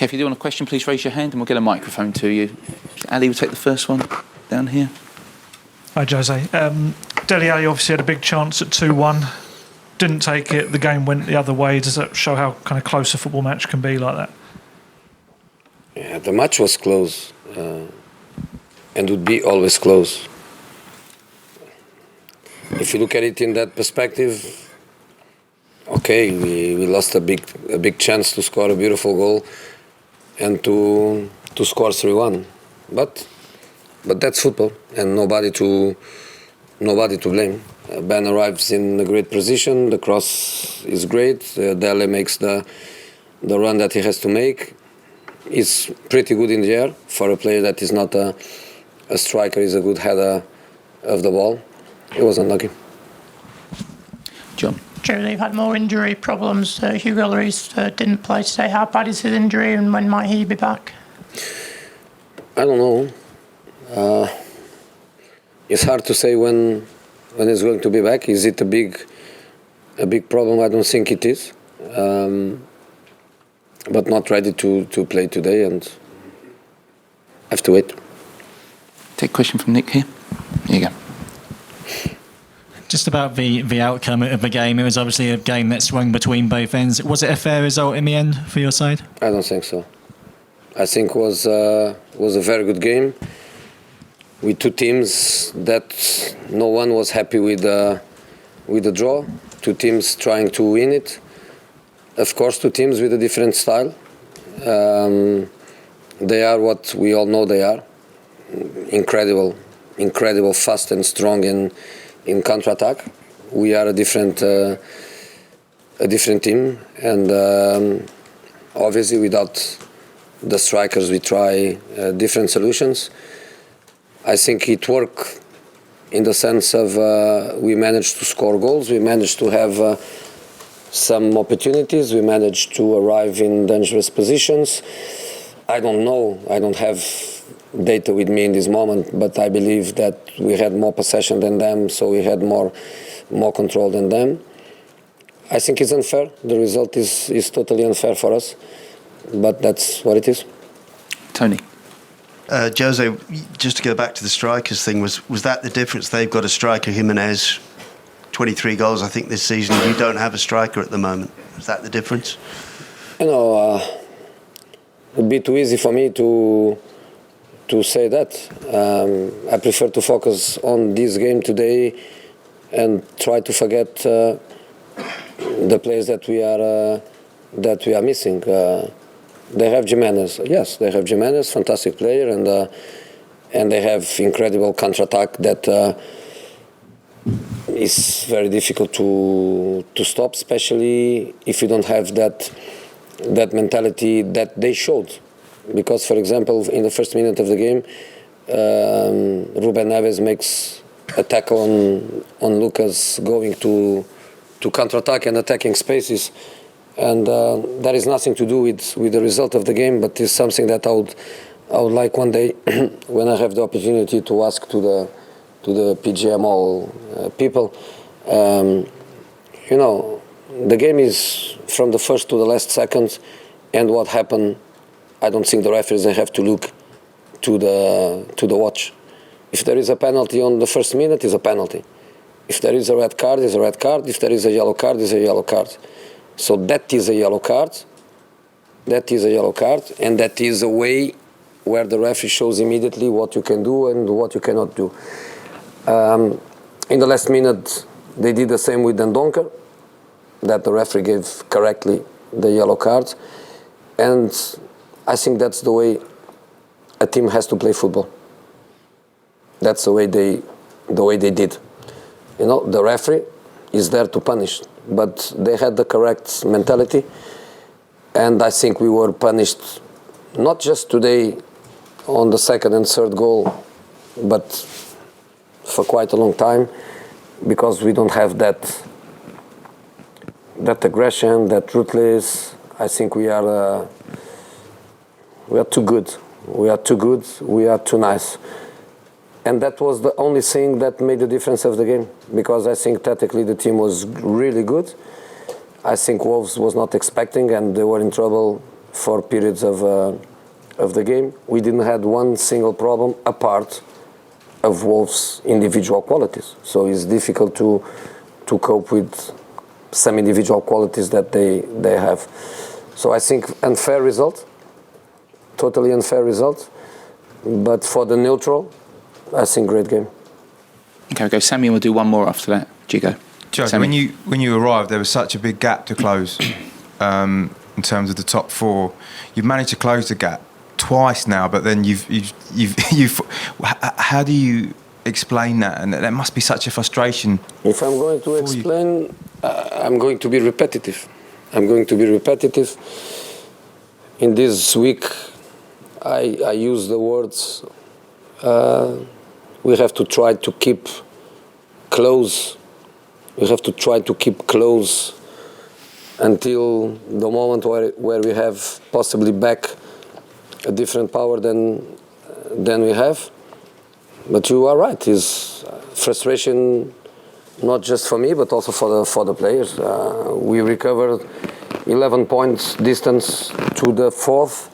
Okay, if you do want a question, please raise your hand and we'll get a microphone to you. Ali will take the first one down here. Hi, Jose. Dele Alli obviously had a big chance at 2-1. Didn't take it. The game went the other way. Does that show how kind of close a football match can be like that? Yeah, the match was close and would be always close. If you look at it in that perspective, okay, we lost a big chance to score a beautiful goal and to score 3-1. But that's football, and nobody to blame. Ben arrives in a great position. The cross is great. Dele makes the run that he has to make. He's pretty good in the air for a player that is not a striker. He's a good header of the ball. It was unlucky. John. Jerry, they've had more injury problems. Hugo Lloris didn't play today. How bad is his injury, and when might he be back? I don't know. It's hard to say when he's going to be back. Is it a big problem? I don't think it is. But not ready to play today, and have to wait. Take a question from Nick here. Here you go. Just about the outcome of the game. It was obviously a game that swung between both ends. Was it a fair result in the end for your side? I don't think so. I think it was a very good game with two teams that no one was happy with the draw. Two teams trying to win it. Of course, two teams with a different style. They are what we all know they are. Incredible, fast and strong in counter-attack. We are a different team, and obviously without the strikers we try different solutions. I think it worked in the sense of we managed to score goals, we managed to have some opportunities, we managed to arrive in dangerous positions. I don't know, I don't have data with me in this moment, but I believe that we had more possession than them, so we had more control than them. I think it's unfair. The result is totally unfair for us, but that's what it is. Tony. Jose, just to go back to the strikers thing, was that the difference? They've got a striker, Jimenez, 23 goals, I think, this season. You don't have a striker at the moment. Is that the difference? You know, it would be too easy for me to say that. I prefer to focus on this game today and try to forget the players that we are missing. They have Jimenez. Yes, they have Jimenez, fantastic player, and they have incredible counter-attack that is very difficult to stop, especially if you don't have that mentality that they showed. Because, for example, in the first minute of the game, Ruben Neves makes a tackle on Lucas going to counter-attack and attacking spaces. And that is nothing to do with the result of the game, but is something that I would like one day, when I have the opportunity, to ask to the PGMO people. You know, the game is from the first to the last second, and what happened, I don't think the referees, they have to look to the watch. If there is a penalty on the first minute, it's a penalty. If there is a red card, it's a red card. If there is a yellow card, it's a yellow card. So that is a yellow card. That is a yellow card, and that is a way where the referee shows immediately what you can do and what you cannot do. In the last minute, they did the same with Dendoncker, that the referee gave correctly the yellow card, and I think that's the way a team has to play football. That's the way they did. You know, the referee is there to punish, but they had the correct mentality, and I think we were punished not just today on the second and third goal, but for quite a long time, because we don't have that aggression, that ruthless. I think we are too good. We are too good. We are too nice. And that was the only thing that made the difference of the game, because I think tactically the team was really good. I think Wolves was not expecting, and they were in trouble for periods of the game. We didn't have one single problem apart of Wolves' individual qualities. So it's difficult to cope with some individual qualities that they have. So I think unfair result, totally unfair result. But for the neutral, I think great game. Okay, we'll go. Sammy, we'll do one more after that. Jigo. Jose, when you arrived, there was such a big gap to close in terms of the top four. You've managed to close the gap twice now, but then you've how do you explain that? And that must be such a frustration. If I'm going to explain, I'm going to be repetitive. In this week, I use the words, we have to try to keep close. We have to try to keep close until the moment where we have possibly back a different power than we have. But you are right. It's frustration, not just for me, but also for the players. We recovered 11 points distance to the fourth.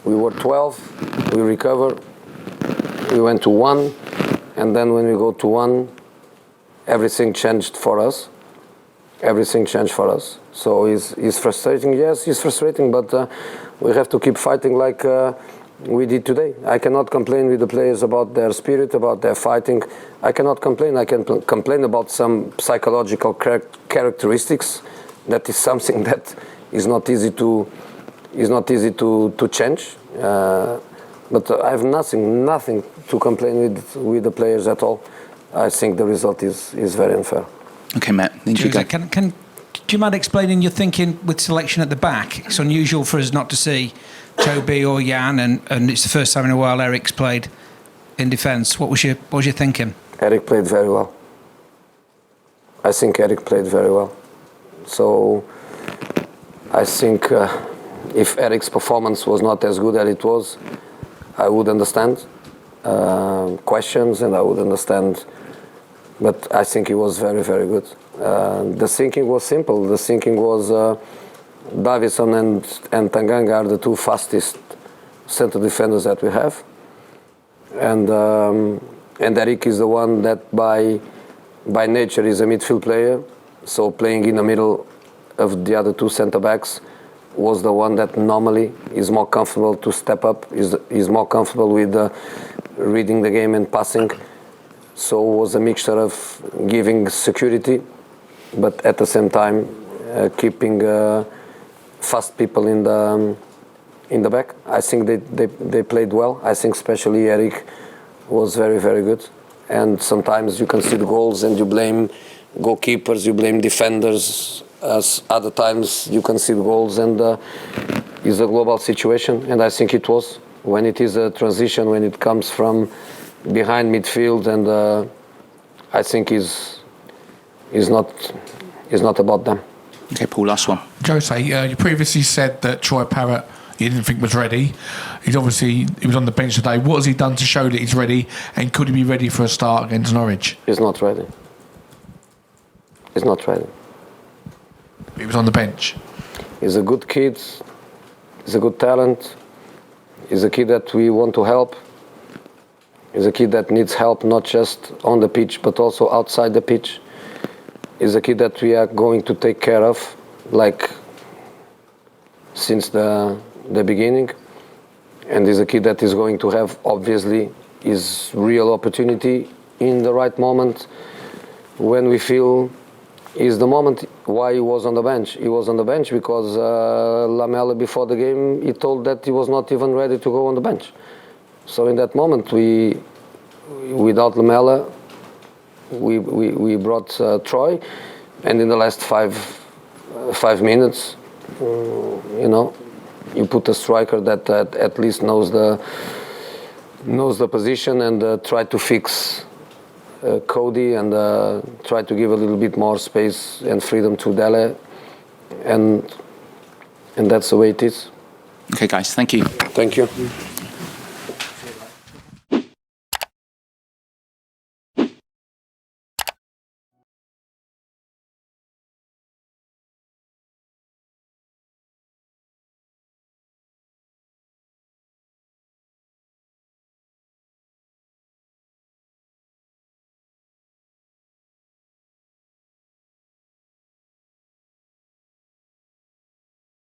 We were 12. We recovered. We went to 1, and then when we go to 1, everything changed for us. So it's frustrating. Yes, it's frustrating, but we have to keep fighting like we did today. I cannot complain with the players about their spirit, about their fighting. I cannot complain. I can complain about some psychological characteristics. That is something that is not easy to change. But I have nothing to complain with the players at all. I think the result is very unfair. Okay, Matt. Do you mind explaining your thinking with selection at the back? It's unusual for us not to see Toby or Jan, and it's the first time in a while Eric's played in defence. What was your thinking? Eric played very well. I think Eric played very well. So I think if Eric's performance was not as good as it was, I would understand questions and I would understand. But I think he was very, very good. The thinking was simple. The thinking was Davison and Tanganga are the two fastest centre defenders that we have. And Eric is the one that by nature is a midfield player. So playing in the middle of the other two centre backs was the one that normally is more comfortable to step up, is more comfortable with reading the game and passing. So it was a mixture of giving security, but at the same time keeping fast people in the back. I think they played well. I think especially Eric was very, very good. And sometimes you concede goals and you blame goalkeepers, you blame defenders. As other times you concede goals and it's a global situation. And I think it was. When it is a transition, when it comes from behind midfield, and I think is not about them. Okay, Paul, last one. Jose, you previously said that Troy Parrott you didn't think was ready. He was on the bench today. What has he done to show that he's ready, and could he be ready for a start against Norwich? He's not ready. He was on the bench. He's a good kid. He's a good talent. He's a kid that we want to help. He's a kid that needs help not just on the pitch but also outside the pitch. He's a kid that we are going to take care of, like since the beginning. And he's a kid that is going to have, obviously, his real opportunity in the right moment when we feel is the moment. Why he was on the bench? He was on the bench because Lamela, before the game, he told that he was not even ready to go on the bench. So in that moment, without Lamela, we brought Troy, and in the last five minutes, you put a striker that at least knows the position and try to fix Cody and try to give a little bit more space and freedom to Dele, and that's the way it is. Okay, guys, thank you. Thank you.